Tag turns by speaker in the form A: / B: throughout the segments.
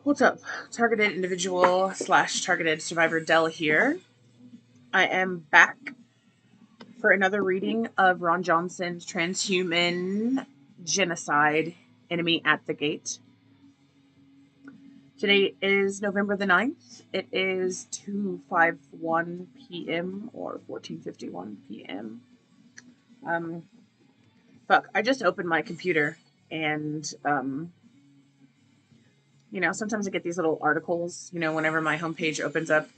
A: What's up? Targeted individual / targeted survivor Dell here. I am back for another reading of Ron Johnson's Transhuman Genocide, Enemy at the Gate. Today is November the 9th. It is 2:51 p.m. or 14:51 p.m. I just opened my computer and sometimes I get these little articles, whenever my homepage opens up.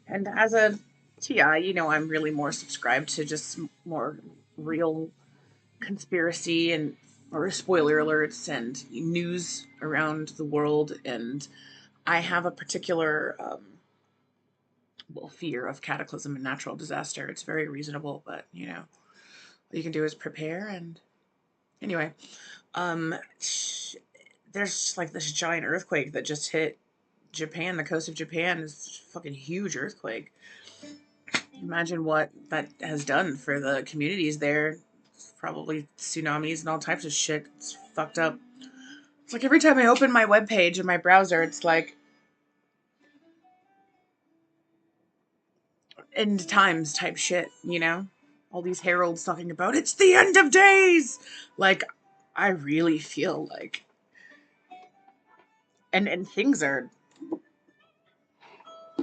A: And as a TI, I'm really more subscribed to just more real conspiracy or spoiler alerts and news around the world. And I have a particular, fear of cataclysm and natural disaster. It's very reasonable, but, all you can do is prepare. And anyway, there's like this giant earthquake that just hit Japan. The coast of Japan is a fucking huge earthquake. Imagine what that has done for the communities there. It's probably tsunamis and all types of shit. It's fucked up. It's like every time I open my webpage in my browser, it's like end times type shit, All these heralds talking about it's the end of days. Like, I really feel like and things are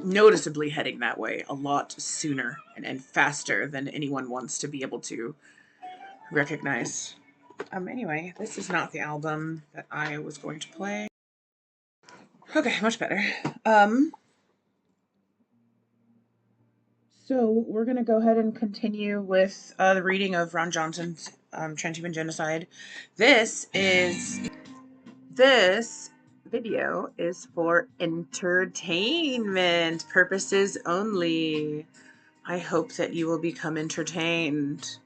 A: noticeably heading that way a lot sooner and faster than anyone wants to be able to recognize. Anyway, this is not the album that I was going to play. Okay, much better. So we're going to go ahead and continue with the reading of Ron Johnson's Transhuman Genocide. This video is for entertainment purposes only. I hope that you will become entertained.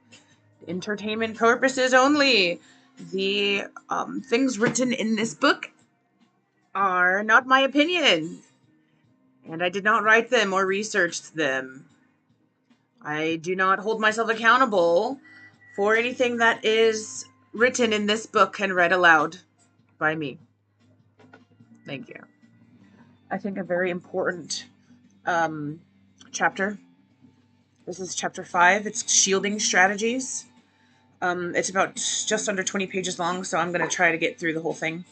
A: Entertainment purposes only. The things written in this book are not my opinion, and I did not write them or research them. I do not hold myself accountable for anything that is written in this book and read aloud by me. Thank you. I think a very important chapter. This is chapter 5. It's shielding strategies. It's about just under 20 pages long, so I'm going to try to get through the whole thing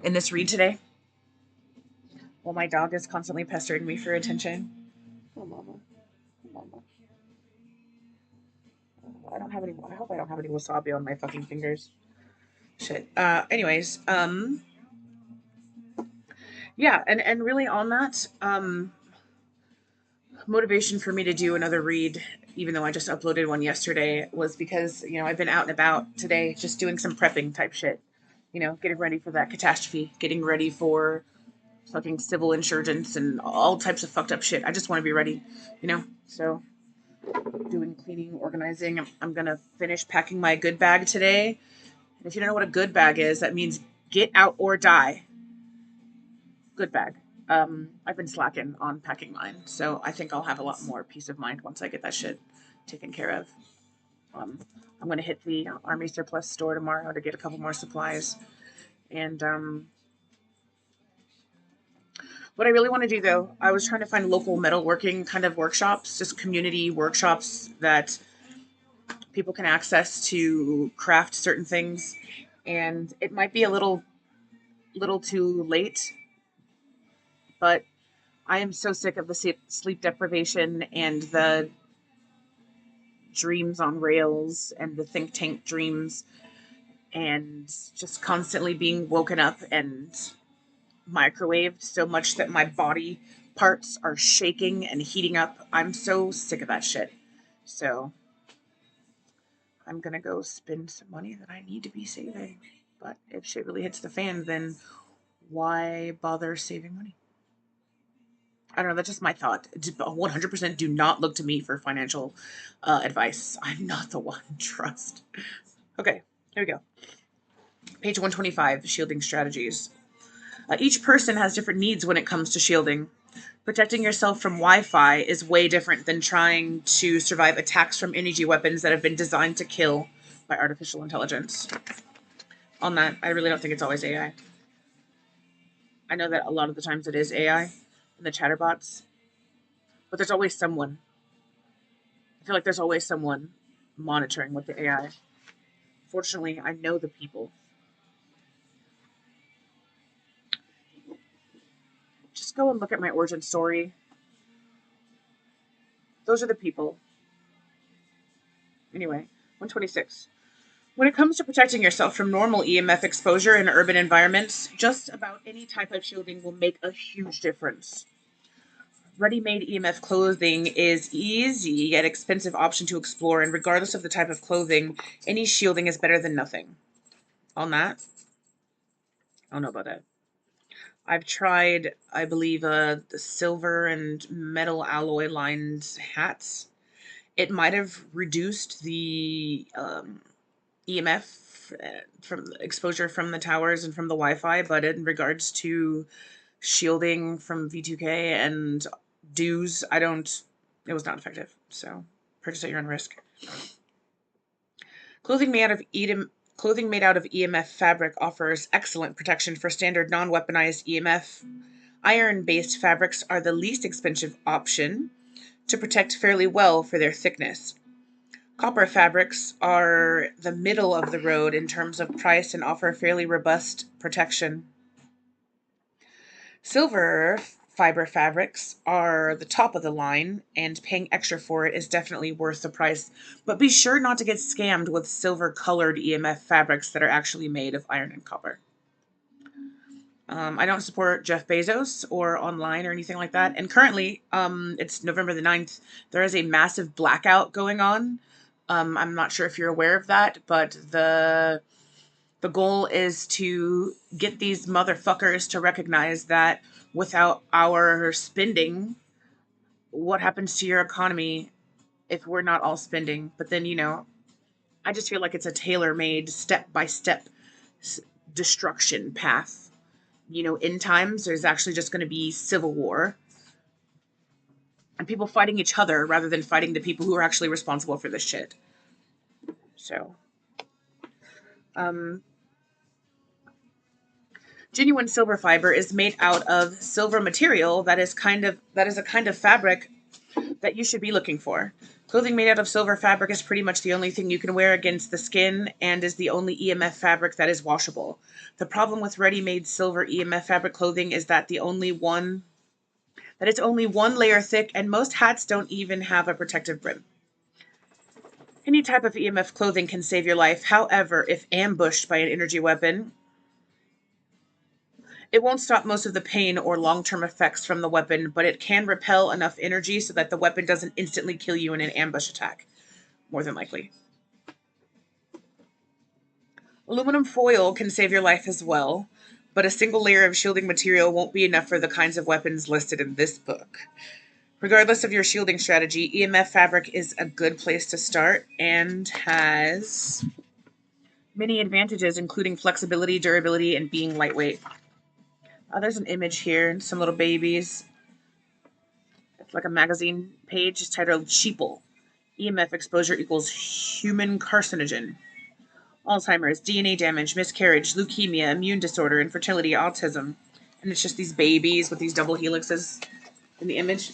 A: in this read today. Well, my dog is constantly pestering me for attention. Oh, mama. Oh, mama. I hope I don't have any wasabi on my fucking fingers. Shit. Anyways, yeah, and really on that, motivation for me to do another read, even though I just uploaded one yesterday, was because, I've been out and about today just doing some prepping type shit. Getting ready for that catastrophe, getting ready for fucking civil insurgents and all types of fucked up shit. I just want to be ready, So, doing cleaning, organizing. I'm going to finish packing my good bag today. And if you don't know what a good bag is, that means get out or die. Good bag. I've been slacking on packing mine, so I think I'll have a lot more peace of mind once I get that shit taken care of. I'm going to hit the Army Surplus store tomorrow to get a couple more supplies. And what I really want to do, though, I was trying to find local metalworking kind of workshops, just community workshops that people can access to craft certain things. And it might be a little too late, but I am so sick of the sleep deprivation and the dreams on rails and the think tank dreams and just constantly being woken up and microwaved so much that my body parts are shaking and heating up. I'm so sick of that shit. So I'm going to go spend some money that I need to be saving. But if shit really hits the fan, then why bother saving money? I don't know, that's just my thought. 100% do not look to me for financial advice. I'm not the one, trust. Okay, here we go. Page 125, shielding strategies. Each person has different needs when it comes to shielding. Protecting yourself from Wi-Fi is way different than trying to survive attacks from energy weapons that have been designed to kill by artificial intelligence. On that, I really don't think it's always AI. I know that a lot of the times it is AI and the chatterbots, but there's always someone. I feel like there's always someone monitoring with the AI. Fortunately, I know the people. Just go and look at my origin story. Those are the people. Anyway, 126. When it comes to protecting yourself from normal EMF exposure in urban environments, just about any type of shielding will make a huge difference. Ready-made EMF clothing is easy yet expensive option to explore, and regardless of the type of clothing, any shielding is better than nothing. On that, I don't know about that. I've tried, I believe, the silver and metal alloy lined hats. It might have reduced the EMF from exposure from the towers and from the Wi-Fi, but in regards to shielding from V2K and dues, it was not effective. So purchase at your own risk. Clothing made out of EMF fabric offers excellent protection for standard non-weaponized EMF. Iron-based fabrics are the least expensive option to protect fairly well for their thickness. Copper fabrics are the middle of the road in terms of price and offer fairly robust protection. Silver fiber fabrics are the top of the line, and paying extra for it is definitely worth the price. But be sure not to get scammed with silver colored EMF fabrics that are actually made of iron and copper. I don't support Jeff Bezos or online or anything like that. And currently, it's November the 9th. There is a massive blackout going on. I'm not sure if you're aware of that, but the goal is to get these motherfuckers to recognize that without our spending, what happens to your economy if we're not all spending? But then, I just feel like it's a tailor-made, step-by-step destruction path. In times, there's actually just going to be civil war and people fighting each other rather than fighting the people who are actually responsible for this shit. So, um, genuine silver fiber is made out of silver material that is a kind of fabric that you should be looking for. Clothing made out of silver fabric is pretty much the only thing you can wear against the skin and is the only EMF fabric that is washable. The problem with ready-made silver EMF fabric clothing is that it's only one layer thick, and most hats don't even have a protective brim. Any type of EMF clothing can save your life. However, if ambushed by an energy weapon, it won't stop most of the pain or long-term effects from the weapon, but it can repel enough energy so that the weapon doesn't instantly kill you in an ambush attack, more than likely. Aluminum foil can save your life as well, but a single layer of shielding material won't be enough for the kinds of weapons listed in this book. Regardless of your shielding strategy, EMF fabric is a good place to start and has many advantages, including flexibility, durability, and being lightweight. There's an image here, some little babies. It's like a magazine page. It's titled Sheeple. EMF exposure equals human carcinogen. Alzheimer's, DNA damage, miscarriage, leukemia, immune disorder, infertility, autism. And it's just these babies with these double helixes in the image.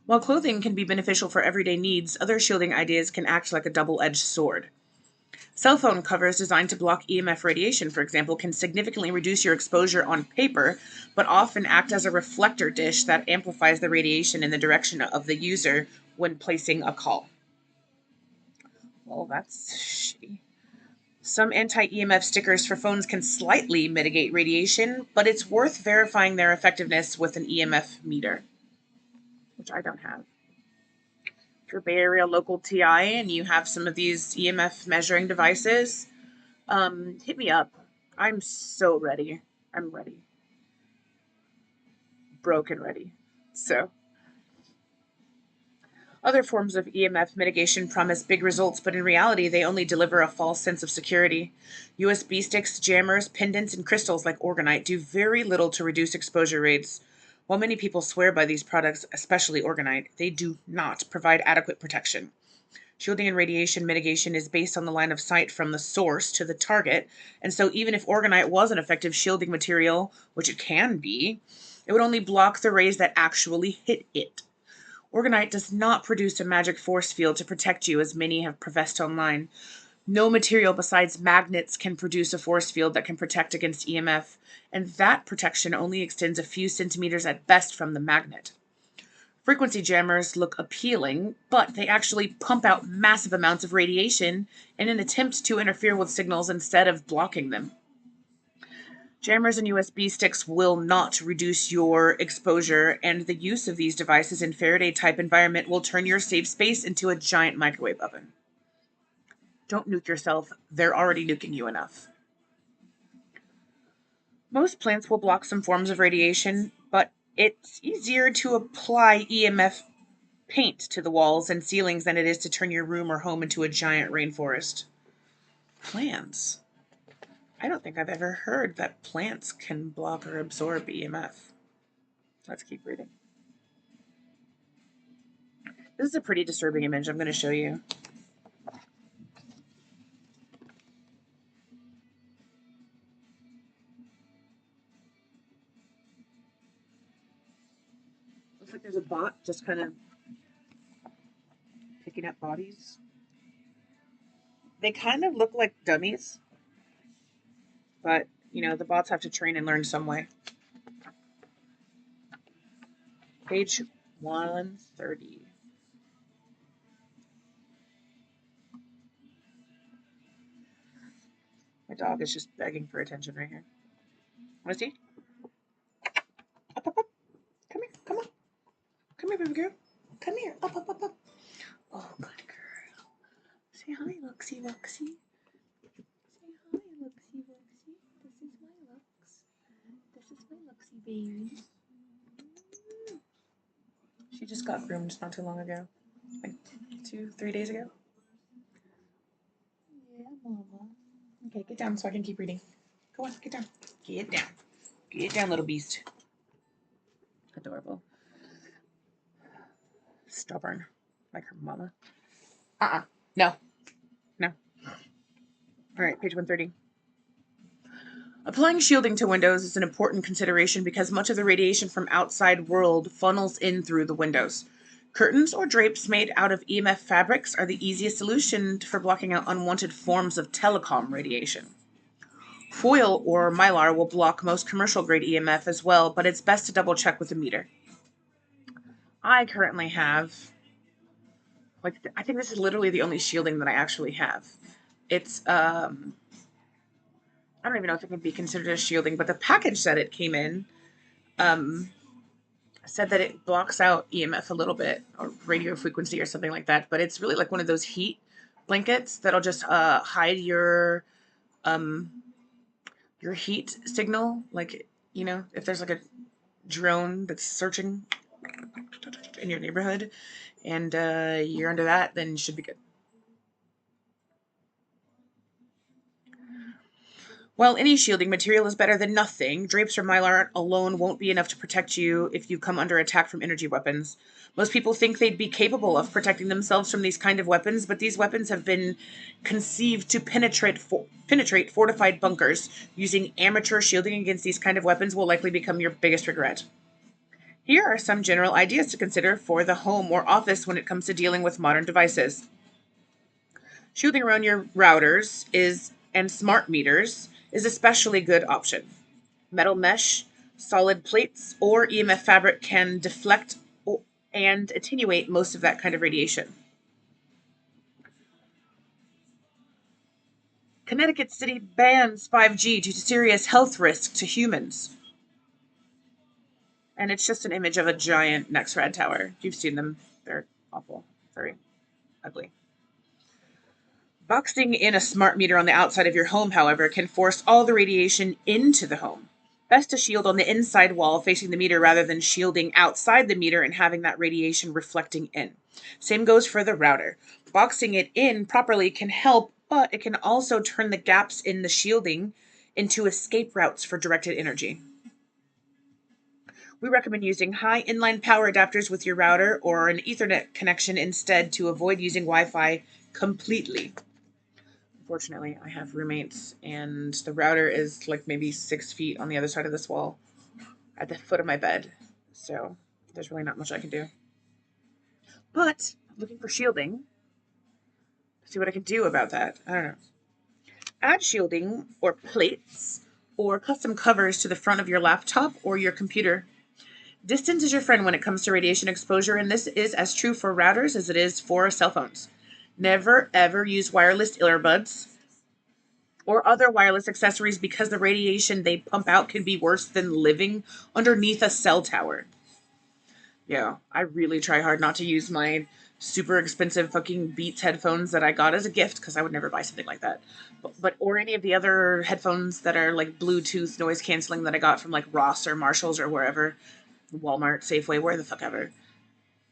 A: While clothing can be beneficial for everyday needs, other shielding ideas can act like a double-edged sword. Cell phone covers designed to block EMF radiation, for example, can significantly reduce your exposure on paper, but often act as a reflector dish that amplifies the radiation in the direction of the user when placing a call. Well, that's shitty. Some anti-EMF stickers for phones can slightly mitigate radiation, but it's worth verifying their effectiveness with an EMF meter, which I don't have. If you're Bay Area local TI and you have some of these EMF measuring devices, hit me up. I'm so ready. I'm ready. Broken ready. So, Other forms of EMF mitigation promise big results, but in reality, they only deliver a false sense of security. USB sticks, jammers, pendants, and crystals like orgonite do very little to reduce exposure rates. While many people swear by these products, especially orgonite, they do not provide adequate protection. Shielding and radiation mitigation is based on the line of sight from the source to the target, and so even if orgonite was an effective shielding material, which it can be, it would only block the rays that actually hit it. Orgonite does not produce a magic force field to protect you, as many have professed online. No material besides magnets can produce a force field that can protect against EMF, and that protection only extends a few centimeters at best from the magnet. Frequency jammers look appealing, but they actually pump out massive amounts of radiation in an attempt to interfere with signals instead of blocking them. Jammers and USB sticks will not reduce your exposure, and the use of these devices in Faraday-type environment will turn your safe space into a giant microwave oven. Don't nuke yourself. They're already nuking you enough. Most plants will block some forms of radiation, but it's easier to apply EMF paint to the walls and ceilings than it is to turn your room or home into a giant rainforest. Plants? I don't think I've ever heard that plants can block or absorb EMF. Let's keep reading. This is a pretty disturbing image I'm going to show you. Looks like there's a bot just kind of picking up bodies. They kind of look like dummies, but, you know, the bots have to train and learn some way. Page 130. My dog is just begging for attention right here. Want to see? Up, up, up. Come here. Come on. Come here, baby girl. Come here. Up, up, up, up. Oh, good girl. Say hi, Luxie, Luxie. Say hi, Luxie, Luxie. This is my Lux. This is my Luxie baby. She just got groomed not too long ago. Like 2-3 days ago. Yeah, mama. Okay, get down so I can keep reading. Go on, get down. Get down. Get down, little beast. Adorable. Stubborn. Like her mama. No. No. Alright, page 130. Applying shielding to windows is an important consideration because much of the radiation from outside world funnels in through the windows. Curtains or drapes made out of EMF fabrics are the easiest solution for blocking out unwanted forms of telecom radiation. Foil or mylar will block most commercial grade EMF as well, but it's best to double check with a meter. I currently have, I think this is literally the only shielding that I actually have. It's, I don't even know if it can be considered a shielding, but the package that it came in, said that it blocks out EMF a little bit, or radio frequency or something like that, but it's really like one of those heat blankets that'll just hide your heat signal. Like, you know, if there's like a drone that's searching in your neighborhood and you're under that, then you should be good. While any shielding material is better than nothing, drapes or mylar alone won't be enough to protect you if you come under attack from energy weapons. Most people think they'd be capable of protecting themselves from these kind of weapons, but these weapons have been conceived to penetrate fortified bunkers. Using amateur shielding against these kind of weapons will likely become your biggest regret. Here are some general ideas to consider for the home or office when it comes to dealing with modern devices. Shielding around your routers and smart meters is especially good option. Metal mesh, solid plates, or EMF fabric can deflect and attenuate most of that kind of radiation. Connecticut City bans 5G due to serious health risk to humans. And it's just an image of a giant Nexrad tower. You've seen them. They're awful. Very ugly. Boxing in a smart meter on the outside of your home, however, can force all the radiation into the home. Best to shield on the inside wall facing the meter rather than shielding outside the meter and having that radiation reflecting in. Same goes for the router. Boxing it in properly can help, but it can also turn the gaps in the shielding into escape routes for directed energy. We recommend using high inline power adapters with your router or an Ethernet connection instead to avoid using Wi-Fi completely. Unfortunately, I have roommates, and the router is like maybe 6 feet on the other side of this wall at the foot of my bed. So there's really not much I can do. But I'm looking for shielding. See what I can do about that. I don't know. Add shielding or plates or custom covers to the front of your laptop or your computer. Distance is your friend when it comes to radiation exposure, and this is as true for routers as it is for cell phones. Never, ever use wireless earbuds or other wireless accessories because the radiation they pump out can be worse than living underneath a cell tower. Yeah, I really try hard not to use my super expensive fucking Beats headphones that I got as a gift because I would never buy something like that. But or any of the other headphones that are like Bluetooth noise canceling that I got from like Ross or Marshalls or wherever, Walmart, Safeway, where the fuck ever.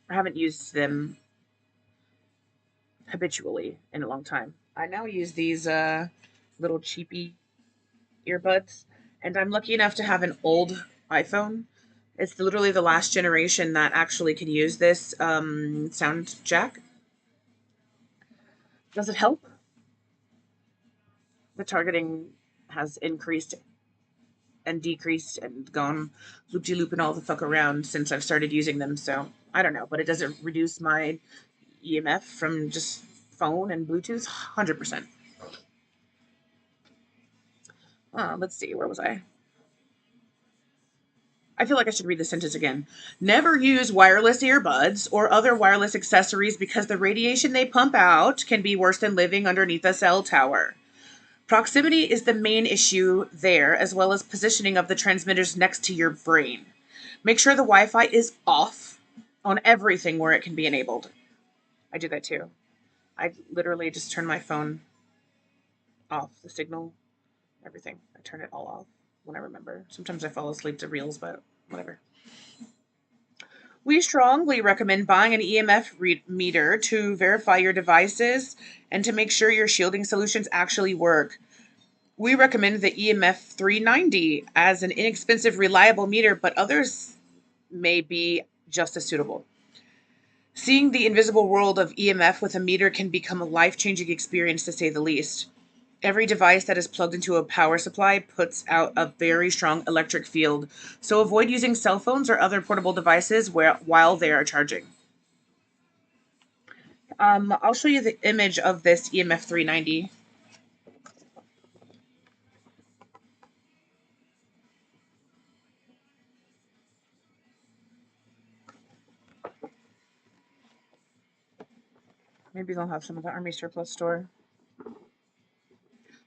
A: I haven't used them habitually in a long time. I now use these little cheapy earbuds, and I'm lucky enough to have an old iPhone. It's literally the last generation that actually can use this sound jack. Does it help? The targeting has increased and decreased and gone loop-de-loop and all the fuck around since I've started using them. So I don't know, but it doesn't reduce my EMF from just phone and Bluetooth. 100%. Let's see, where was I? I feel like I should read the sentence again. Never use wireless earbuds or other wireless accessories because the radiation they pump out can be worse than living underneath a cell tower. Proximity is the main issue there, as well as positioning of the transmitters next to your brain. Make sure the Wi-Fi is off on everything where it can be enabled. I do that too. I literally just turn my phone off, the signal, everything. I turn it all off when I remember. Sometimes I fall asleep to reels, but whatever. We strongly recommend buying an EMF meter to verify your devices and to make sure your shielding solutions actually work. We recommend the EMF 390 as an inexpensive, reliable meter, but others may be just as suitable. Seeing the invisible world of EMF with a meter can become a life-changing experience, to say the least. Every device that is plugged into a power supply puts out a very strong electric field, so avoid using cell phones or other portable devices while they are charging. I'll show you the image of this EMF 390. Maybe they'll have some at the Army Surplus store.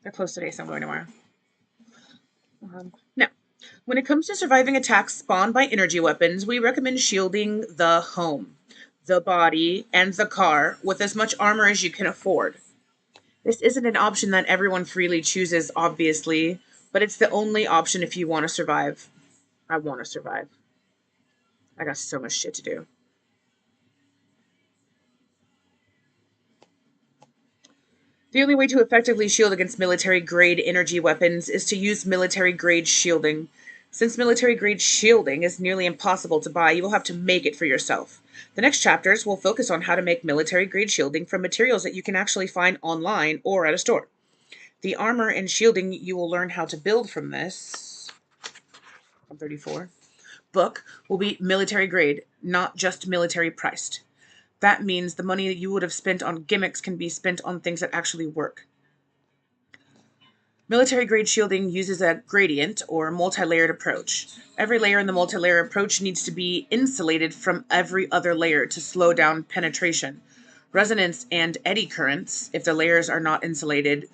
A: They're closed today, so I'm going tomorrow. Now, when it comes to surviving attacks spawned by energy weapons, we recommend shielding the home, the body, and the car with as much armor as you can afford. This isn't an option that everyone freely chooses, obviously, but it's the only option if you want to survive. I want to survive. I got so much shit to do. The only way to effectively shield against military-grade energy weapons is to use military-grade shielding. Since military-grade shielding is nearly impossible to buy, you will have to make it for yourself. The next chapters will focus on how to make military-grade shielding from materials that you can actually find online or at a store. The armor and shielding you will learn how to build from this 134 book will be military-grade, not just military-priced. That means the money that you would have spent on gimmicks can be spent on things that actually work. Military-grade shielding uses a gradient or multi-layered approach. Every layer in the multi-layer approach needs to be insulated from every other layer to slow down penetration. Resonance and eddy currents, if the layers are not insulated,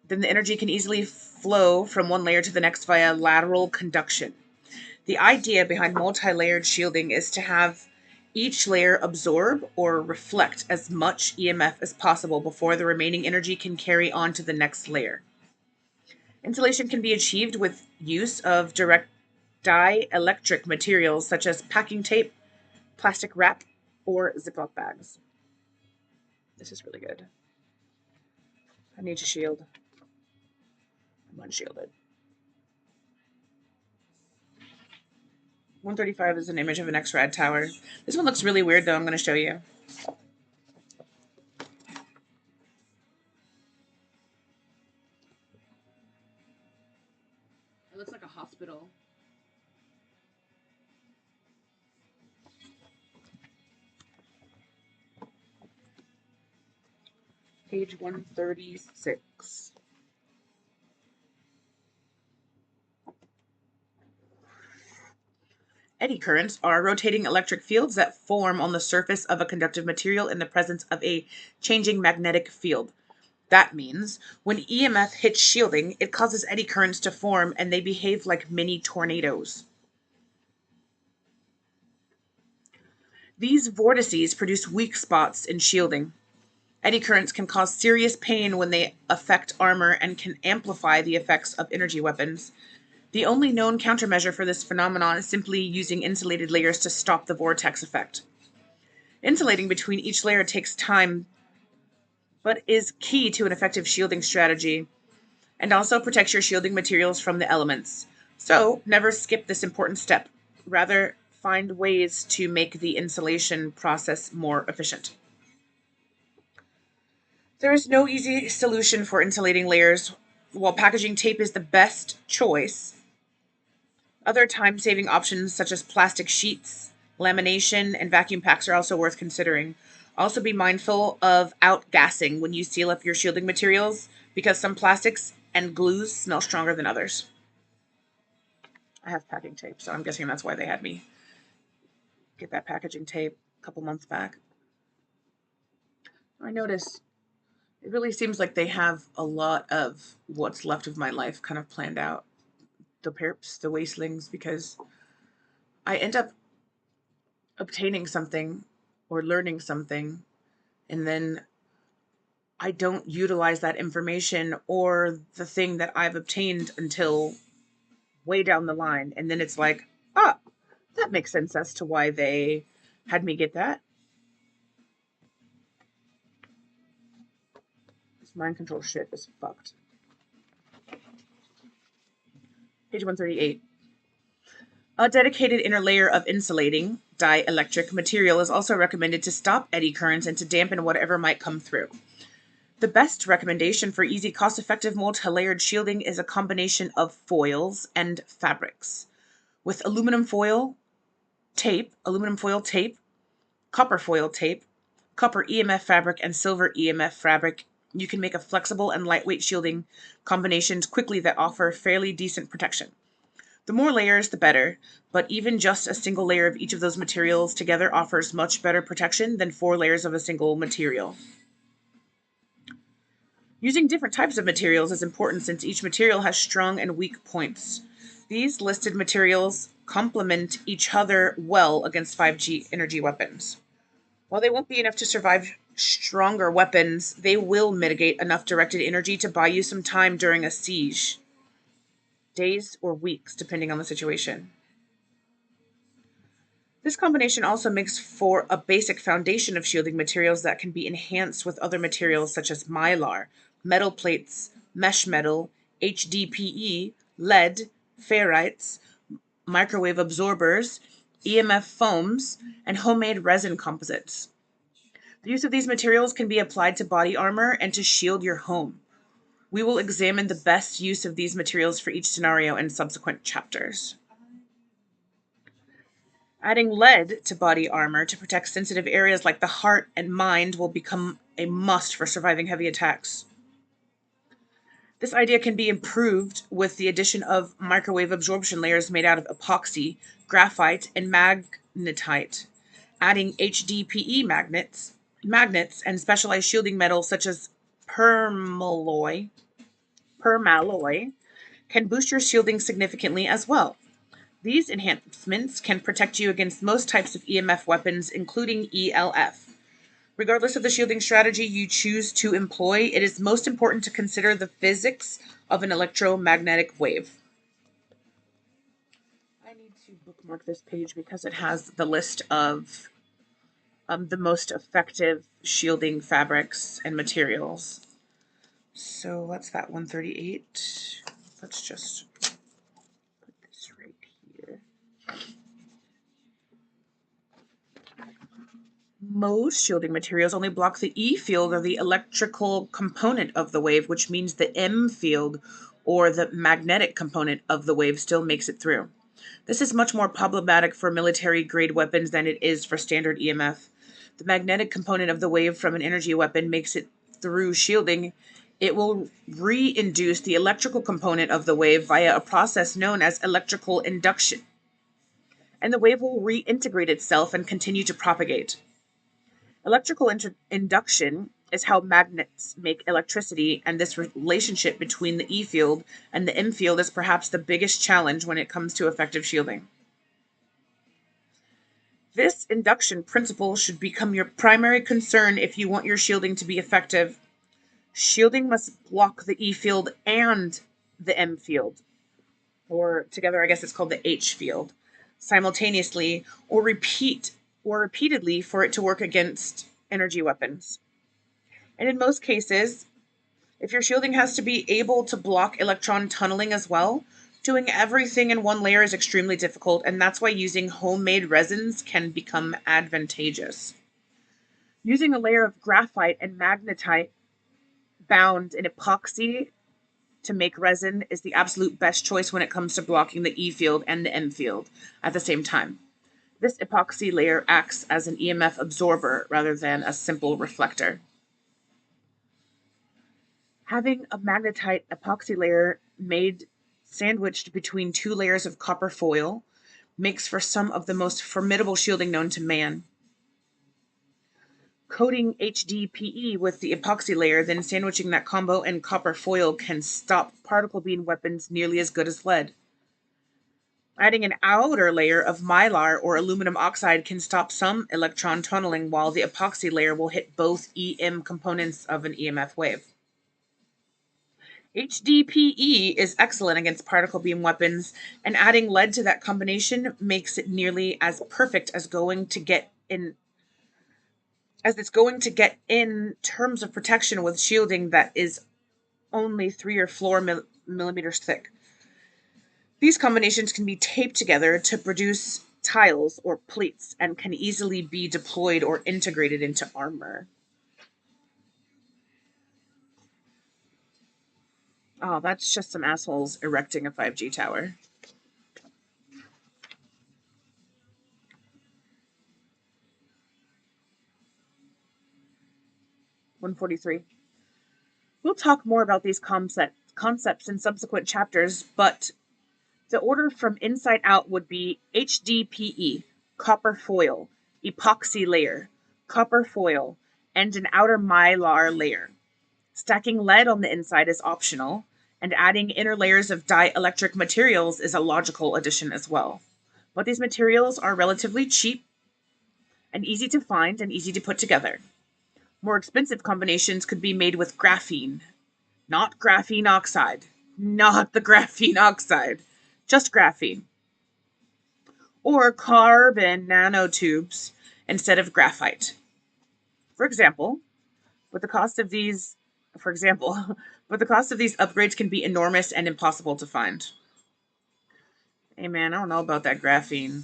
A: then the energy can easily flow from one layer to the next via lateral conduction. The idea behind multi-layered shielding is to have each layer absorb or reflect as much EMF as possible before the remaining energy can carry on to the next layer. Insulation can be achieved with use of direct dielectric materials such as packing tape, plastic wrap, or Ziploc bags. This is really good. I need to shield. I'm unshielded. 135 is an image of an X-Rad tower. This one looks really weird, though. I'm going to show you. It looks like a hospital. Page 136. Eddy currents are rotating electric fields that form on the surface of a conductive material in the presence of a changing magnetic field. That means when EMF hits shielding, it causes eddy currents to form and they behave like mini tornadoes. These vortices produce weak spots in shielding. Eddy currents can cause serious pain when they affect armor and can amplify the effects of energy weapons. The only known countermeasure for this phenomenon is simply using insulated layers to stop the vortex effect. Insulating between each layer takes time, but is key to an effective shielding strategy, and also protects your shielding materials from the elements. So, never skip this important step. Rather, find ways to make the insulation process more efficient. There is no easy solution for insulating layers. While packaging tape is the best choice, other time-saving options such as plastic sheets, lamination, and vacuum packs are also worth considering. Also be mindful of outgassing when you seal up your shielding materials because some plastics and glues smell stronger than others. I have packing tape, so I'm guessing that's why they had me get that packaging tape a couple months back. I notice it really seems like they have a lot of what's left of my life kind of planned out. The perps, the wastelings, because I end up obtaining something or learning something, and then I don't utilize that information or the thing that I've obtained until way down the line. And then it's like, ah, that makes sense as to why they had me get that. This mind control shit is fucked. Page 138. A dedicated inner layer of insulating dielectric material is also recommended to stop eddy currents and to dampen whatever might come through. The best recommendation for easy, cost-effective multi-layered shielding is a combination of foils and fabrics. With aluminum foil tape, copper foil tape, copper EMF fabric, and silver EMF fabric, you can make a flexible and lightweight shielding combinations quickly that offer fairly decent protection. The more layers, the better, but even just a single layer of each of those materials together offers much better protection than 4 layers of a single material. Using different types of materials is important since each material has strong and weak points. These listed materials complement each other well against 5G energy weapons. While they won't be enough to survive stronger weapons, they will mitigate enough directed energy to buy you some time during a siege. Days or weeks, depending on the situation. This combination also makes for a basic foundation of shielding materials that can be enhanced with other materials such as mylar, metal plates, mesh metal, HDPE, lead, ferrites, microwave absorbers, EMF foams, and homemade resin composites. The use of these materials can be applied to body armor and to shield your home. We will examine the best use of these materials for each scenario in subsequent chapters. Adding lead to body armor to protect sensitive areas like the heart and mind will become a must for surviving heavy attacks. This idea can be improved with the addition of microwave absorption layers made out of epoxy, graphite, and magnetite. Adding HDPE magnets, and specialized shielding metals such as permalloy can boost your shielding significantly as well. These enhancements can protect you against most types of EMF weapons, including ELF. Regardless of the shielding strategy you choose to employ, it is most important to consider the physics of an electromagnetic wave. I need to bookmark this page because it has the list of the most effective shielding fabrics and materials. So that's that 138. Let's just put this right here. Most shielding materials only block the E field or the electrical component of the wave, which means the M field or the magnetic component of the wave still makes it through. This is much more problematic for military-grade weapons than it is for standard EMF. The magnetic component of the wave from an energy weapon makes it through shielding. It will re-induce the electrical component of the wave via a process known as electrical induction, and the wave will reintegrate itself and continue to propagate. Electrical induction is how magnets make electricity, and this relationship between the E field and the M field is perhaps the biggest challenge when it comes to effective shielding. This induction principle should become your primary concern if you want your shielding to be effective. Shielding must block the E field and the M field, or together I guess it's called the H field, simultaneously or repeatedly for it to work against energy weapons. And in most cases, if your shielding has to be able to block electron tunneling as well, doing everything in one layer is extremely difficult, and that's why using homemade resins can become advantageous. Using a layer of graphite and magnetite bound in epoxy to make resin is the absolute best choice when it comes to blocking the E field and the M field at the same time. This epoxy layer acts as an EMF absorber rather than a simple reflector. Having a magnetite epoxy layer made sandwiched between two layers of copper foil makes for some of the most formidable shielding known to man. Coating HDPE with the epoxy layer, then sandwiching that combo in copper foil can stop particle beam weapons nearly as good as lead. Adding an outer layer of mylar or aluminum oxide can stop some electron tunneling, while the epoxy layer will hit both EM components of an EMF wave. HDPE is excellent against particle beam weapons, and adding lead to that combination makes it nearly as perfect as it's going to get in terms of protection with shielding that is only 3 or 4 millimeters thick. These combinations can be taped together to produce tiles or plates and can easily be deployed or integrated into armor. Oh, that's just some assholes erecting a 5G tower. (143) We'll talk more about these concepts in subsequent chapters, but the order from inside out would be HDPE, copper foil, epoxy layer, copper foil, and an outer mylar layer. Stacking lead on the inside is optional, and adding inner layers of dielectric materials is a logical addition as well. But these materials are relatively cheap and easy to find and easy to put together. More expensive combinations could be made with graphene, not graphene oxide, not the graphene oxide, just graphene, or carbon nanotubes instead of graphite. For example, but the cost of these upgrades can be enormous and impossible to find. Hey man, I don't know about that graphene.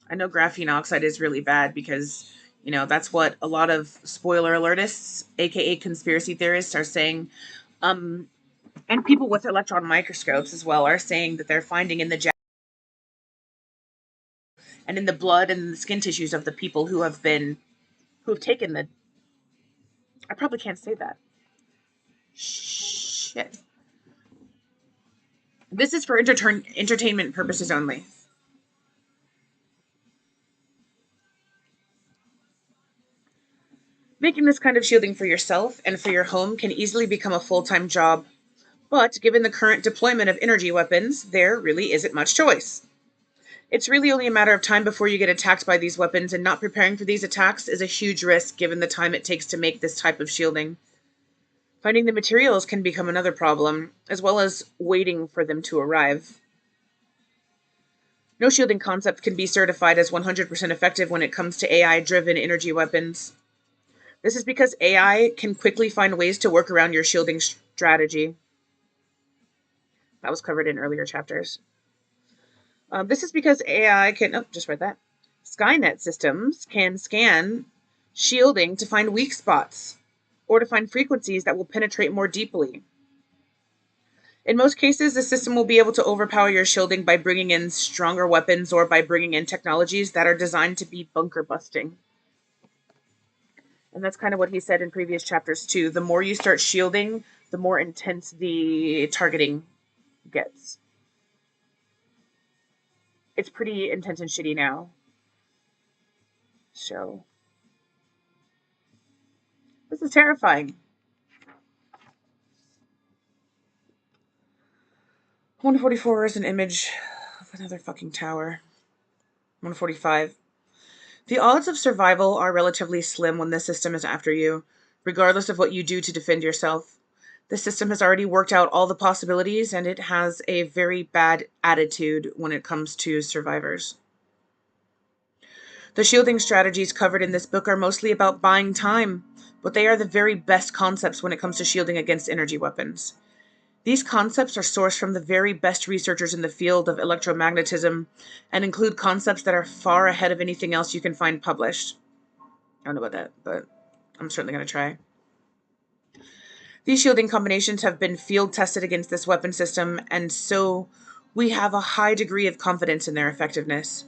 A: I know graphene oxide is really bad because, that's what a lot of spoiler alertists, aka conspiracy theorists, are saying. And people with electron microscopes as well are saying that they're finding in the and in the blood and the skin tissues of the people who have taken the. I probably can't say that. Shit. This is for entertainment purposes only. Making this kind of shielding for yourself and for your home can easily become a full-time job. But given the current deployment of energy weapons, there really isn't much choice. It's really only a matter of time before you get attacked by these weapons, and not preparing for these attacks is a huge risk given the time it takes to make this type of shielding. Finding the materials can become another problem, as well as waiting for them to arrive. No shielding concept can be certified as 100% effective when it comes to AI-driven energy weapons. This is because AI can quickly find ways to work around your shielding strategy. That was covered in earlier chapters. This is because AI can... Oh, just read that. Skynet systems can scan shielding to find weak spots or to find frequencies that will penetrate more deeply. In most cases, the system will be able to overpower your shielding by bringing in stronger weapons or by bringing in technologies that are designed to be bunker busting. And that's kind of what he said in previous chapters too. The more you start shielding, the more intense the targeting gets. It's pretty intense and shitty now. So, this is terrifying. 144 is an image of another fucking tower. 145. The odds of survival are relatively slim when the system is after you, regardless of what you do to defend yourself. The system has already worked out all the possibilities, and it has a very bad attitude when it comes to survivors. The shielding strategies covered in this book are mostly about buying time, but they are the very best concepts when it comes to shielding against energy weapons. These concepts are sourced from the very best researchers in the field of electromagnetism and include concepts that are far ahead of anything else you can find published. I don't know about that, but I'm certainly going to try. These shielding combinations have been field tested against this weapon system, and so we have a high degree of confidence in their effectiveness.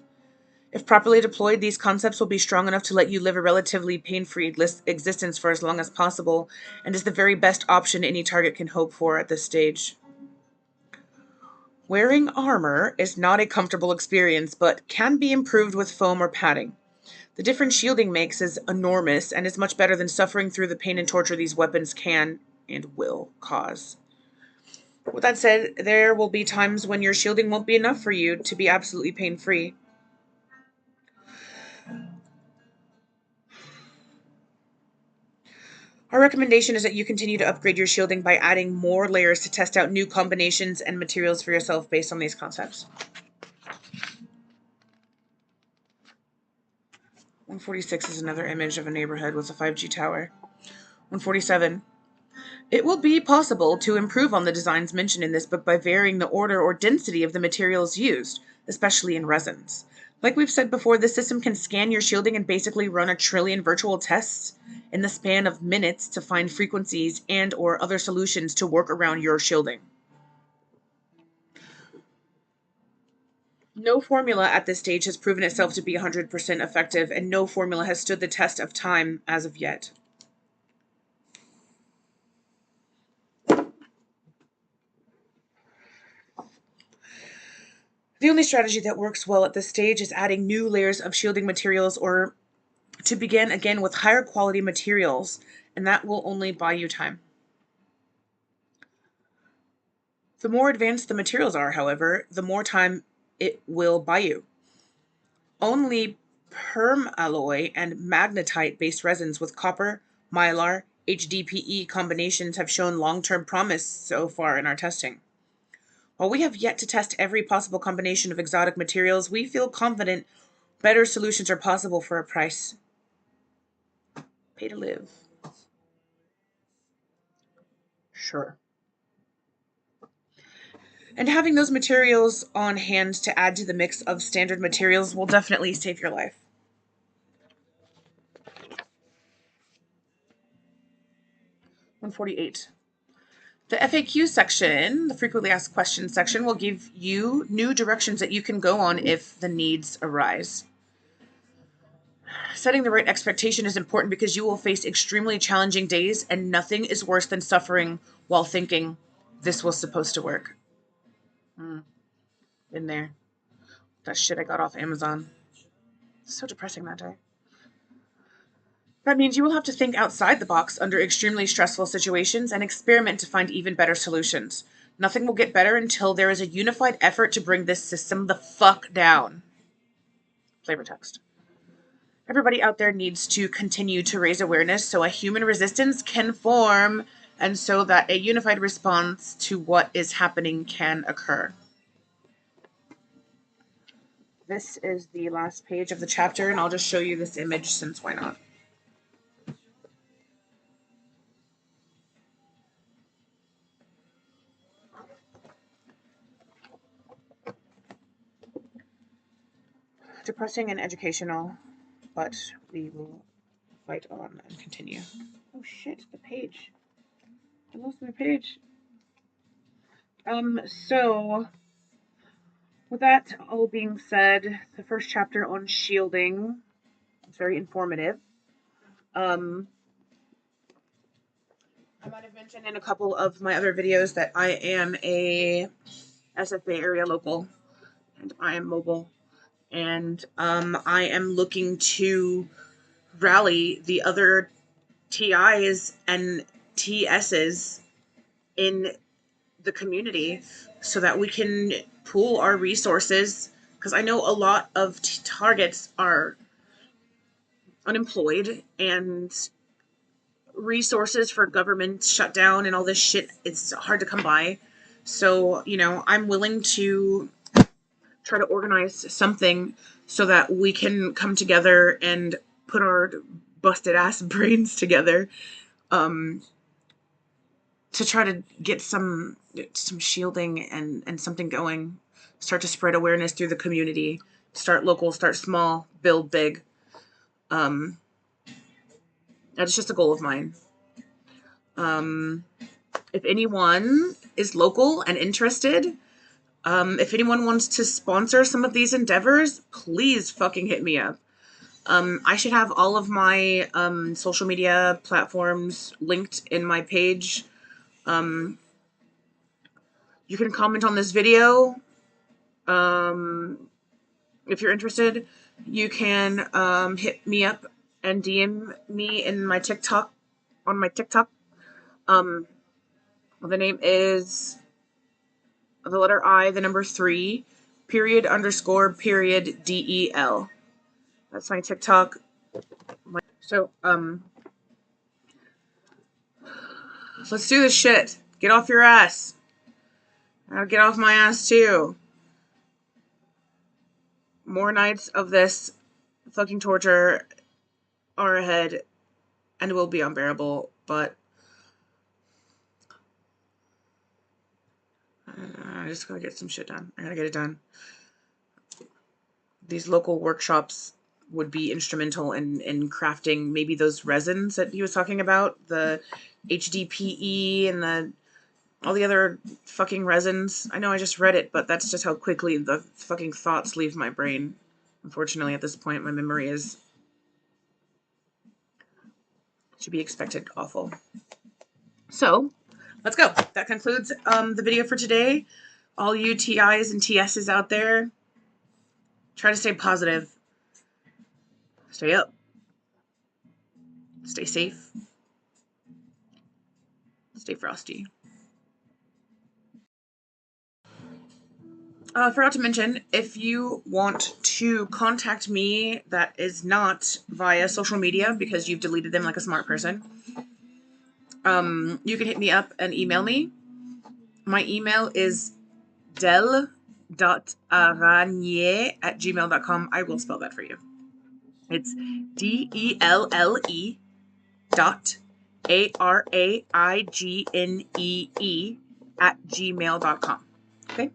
A: If properly deployed, these concepts will be strong enough to let you live a relatively pain-free existence for as long as possible, and is the very best option any target can hope for at this stage. Wearing armor is not a comfortable experience, but can be improved with foam or padding. The difference shielding makes is enormous, and is much better than suffering through the pain and torture these weapons can and will cause. With that said, there will be times when your shielding won't be enough for you to be absolutely pain-free. Our recommendation is that you continue to upgrade your shielding by adding more layers to test out new combinations and materials for yourself based on these concepts. 146 is another image of a neighborhood with a 5G tower. 147. It will be possible to improve on the designs mentioned in this book by varying the order or density of the materials used, especially in resins. Like we've said before, this system can scan your shielding and basically run 1 trillion virtual tests in the span of minutes to find frequencies and or other solutions to work around your shielding. No formula at this stage has proven itself to be 100% effective, and no formula has stood the test of time as of yet. The only strategy that works well at this stage is adding new layers of shielding materials, or to begin again with higher quality materials, and that will only buy you time. The more advanced the materials are, however, the more time it will buy you. Only permalloy and magnetite-based resins with copper, mylar, HDPE combinations have shown long-term promise so far in our testing. While we have yet to test every possible combination of exotic materials, we feel confident better solutions are possible for a price. Pay to live. Sure. And having those materials on hand to add to the mix of standard materials will definitely save your life. 148. The FAQ section, the frequently asked questions section, will give you new directions that you can go on if the needs arise. Setting the right expectation is important because you will face extremely challenging days, and nothing is worse than suffering while thinking this was supposed to work. In there. That shit I got off Amazon. So depressing that day. That means you will have to think outside the box under extremely stressful situations and experiment to find even better solutions. Nothing will get better until there is a unified effort to bring this system the fuck down. Flavor text. Everybody out there needs to continue to raise awareness so a human resistance can form and so that a unified response to what is happening can occur. This is the last page of the chapter, and I'll just show you this image since why not? Depressing and educational, but we will fight on and continue. Oh shit, the page. I lost my page. So with that all being said, the first chapter on shielding is very informative. I might have mentioned in a couple of my other videos that I am a SF Bay area local, and I am mobile, and I am looking to rally the other TIs and TSs in the community so that we can pool our resources, because I know a lot of targets are unemployed and resources for government shutdown and all this shit, it's hard to come by. So, I'm willing to try to organize something so that we can come together and put our busted ass brains together to try to get some shielding and something going, start to spread awareness through the community, start local, start small, build big. That's just a goal of mine. If anyone is local and interested, if anyone wants to sponsor some of these endeavors, please fucking hit me up. I should have all of my social media platforms linked in my page. You can comment on this video. If you're interested, you can hit me up and DM me in my TikTok, on my TikTok. The name is the letter I, the number 3, period, underscore, period, DEL. That's my TikTok. So, let's do this shit. Get off your ass. I'll get off my ass too. More nights of this fucking torture are ahead and will be unbearable, but I just gotta get some shit done. I gotta get it done. These local workshops would be instrumental in crafting maybe those resins that he was talking about, the HDPE and all the other fucking resins. I know I just read it, but that's just how quickly the fucking thoughts leave my brain. Unfortunately, at this point, my memory is, to be expected, awful. So, let's go. That concludes the video for today. All you TIs and TSs out there, try to stay positive. Stay up. Stay safe. Stay frosty. Forgot to mention, if you want to contact me that is not via social media because you've deleted them like a smart person, you can hit me up and email me. My email is del.araigne@gmail.com. I will spell that for you. It's DELLE dot ARAIGNEE @gmail.com. Okay?